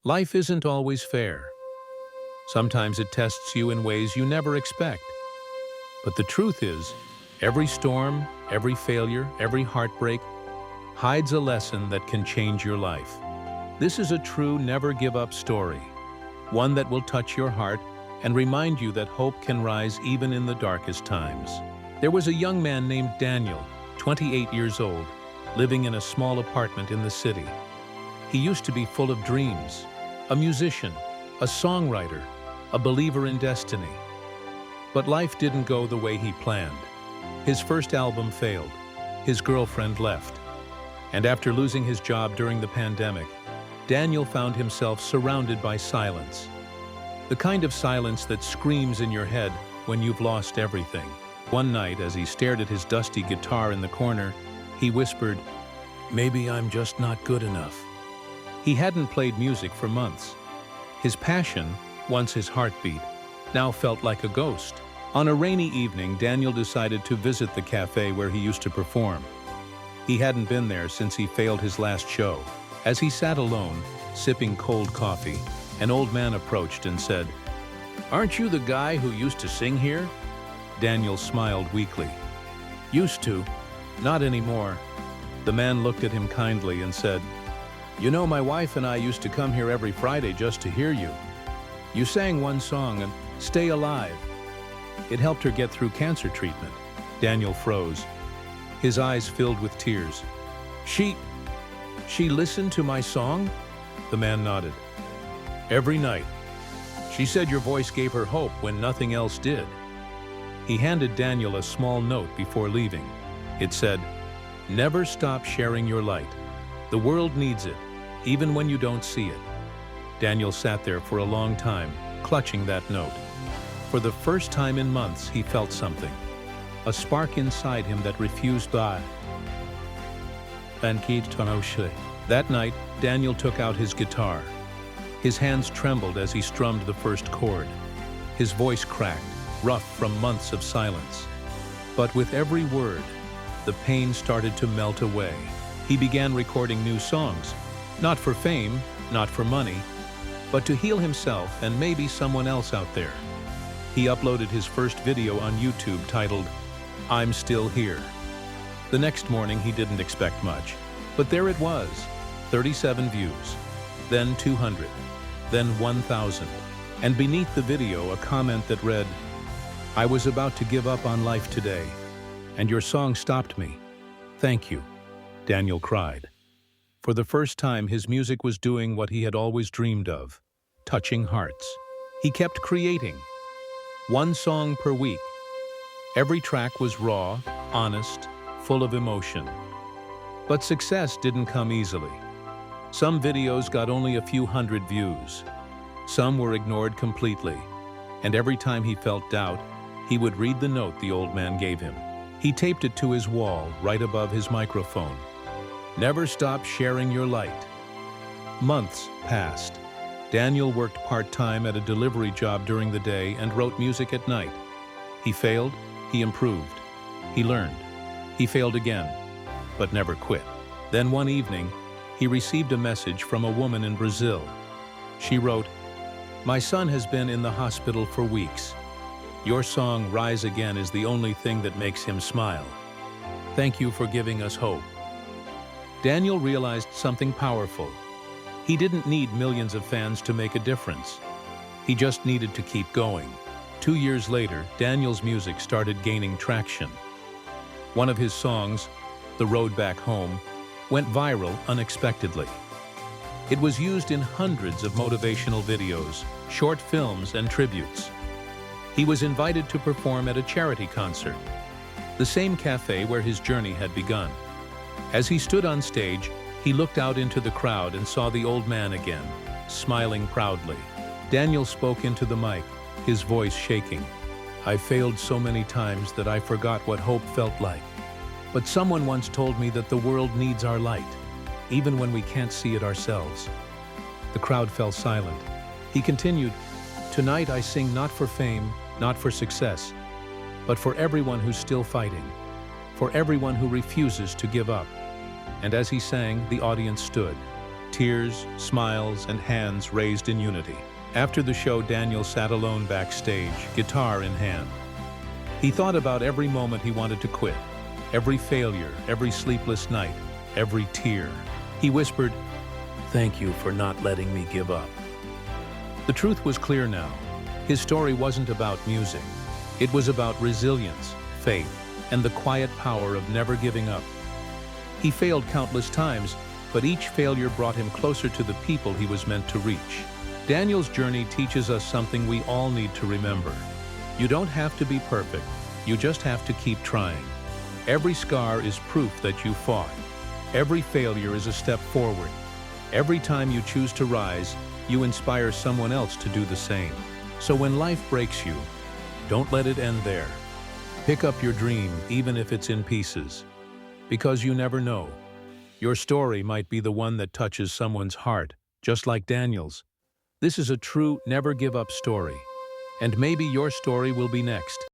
Life isn't always fair. Sometimes it tests you in ways you never expect. But the truth is, every storm, every failure, every heartbreak hides a lesson that can change your life. This is a true never-give-up story, one that will touch your heart and remind you that hope can rise even in the darkest times. There was a young man named Daniel, 28 years old, living in a small apartment in the city. He used to be full of dreams, a musician, a songwriter, a believer in destiny. But life didn't go the way he planned. His first album failed, his girlfriend left, and after losing his job during the pandemic, Daniel found himself surrounded by silence. The kind of silence that screams in your head when you've lost everything. One night, as he stared at his dusty guitar in the corner, he whispered, "Maybe I'm just not good enough." He hadn't played music for months. His passion, once his heartbeat, now felt like a ghost. On a rainy evening, Daniel decided to visit the cafe where he used to perform. He hadn't been there since he failed his last show. As he sat alone, sipping cold coffee, an old man approached and said, "Aren't you the guy who used to sing here?" Daniel smiled weakly. "Used to, not anymore." The man looked at him kindly and said, "You know, my wife and I used to come here every Friday just to hear you. You sang one song, and Stay Alive. It helped her get through cancer treatment." Daniel froze. His eyes filled with tears. She listened to my song?" The man nodded. "Every night. She said your voice gave her hope when nothing else did." He handed Daniel a small note before leaving. It said, "Never stop sharing your light. The world needs it, even when you don't see it." Daniel sat there for a long time, clutching that note. For the first time in months, he felt something. A spark inside him that refused to die. That night, Daniel took out his guitar. His hands trembled as he strummed the first chord. His voice cracked, rough from months of silence. But with every word, the pain started to melt away. He began recording new songs, not for fame, not for money, but to heal himself and maybe someone else out there. He uploaded his first video on YouTube titled, "I'm Still Here." The next morning he didn't expect much, but there it was, 37 views, then 200, then 1,000, and beneath the video a comment that read, "I was about to give up on life today, and your song stopped me. Thank you." Daniel cried. For the first time, his music was doing what he had always dreamed of, touching hearts. He kept creating, one song per week. Every track was raw, honest, full of emotion. But success didn't come easily. Some videos got only a few hundred views. Some were ignored completely. And every time he felt doubt, he would read the note the old man gave him. He taped it to his wall, right above his microphone. "Never stop sharing your light." Months passed. Daniel worked part-time at a delivery job during the day and wrote music at night. He failed, he improved. He learned. He failed again, but never quit. Then one evening, he received a message from a woman in Brazil. She wrote, "My son has been in the hospital for weeks. Your song, Rise Again, is the only thing that makes him smile. Thank you for giving us hope." Daniel realized something powerful. He didn't need millions of fans to make a difference. He just needed to keep going. 2 years later, Daniel's music started gaining traction. One of his songs, The Road Back Home, went viral unexpectedly. It was used in hundreds of motivational videos, short films, and tributes. He was invited to perform at a charity concert, the same cafe where his journey had begun. As he stood on stage, he looked out into the crowd and saw the old man again, smiling proudly. Daniel spoke into the mic, his voice shaking. "I failed so many times that I forgot what hope felt like. But someone once told me that the world needs our light, even when we can't see it ourselves." The crowd fell silent. He continued, "Tonight I sing not for fame, not for success, but for everyone who's still fighting, for everyone who refuses to give up." And as he sang, the audience stood, Tears, smiles, and hands raised in unity. After the show, Daniel sat alone backstage, guitar in hand. He thought about every moment he wanted to quit, every failure, every sleepless night, every tear. He whispered, "Thank you for not letting me give up." The truth was clear now. His story wasn't about music. It was about resilience, faith, and the quiet power of never giving up. He failed countless times, but each failure brought him closer to the people he was meant to reach. Daniel's journey teaches us something we all need to remember. You don't have to be perfect. You just have to keep trying. Every scar is proof that you fought. Every failure is a step forward. Every time you choose to rise, you inspire someone else to do the same. So when life breaks you, don't let it end there. Pick up your dream, even if it's in pieces. Because you never know. Your story might be the one that touches someone's heart, just like Daniel's. This is a true never give up story. And maybe your story will be next.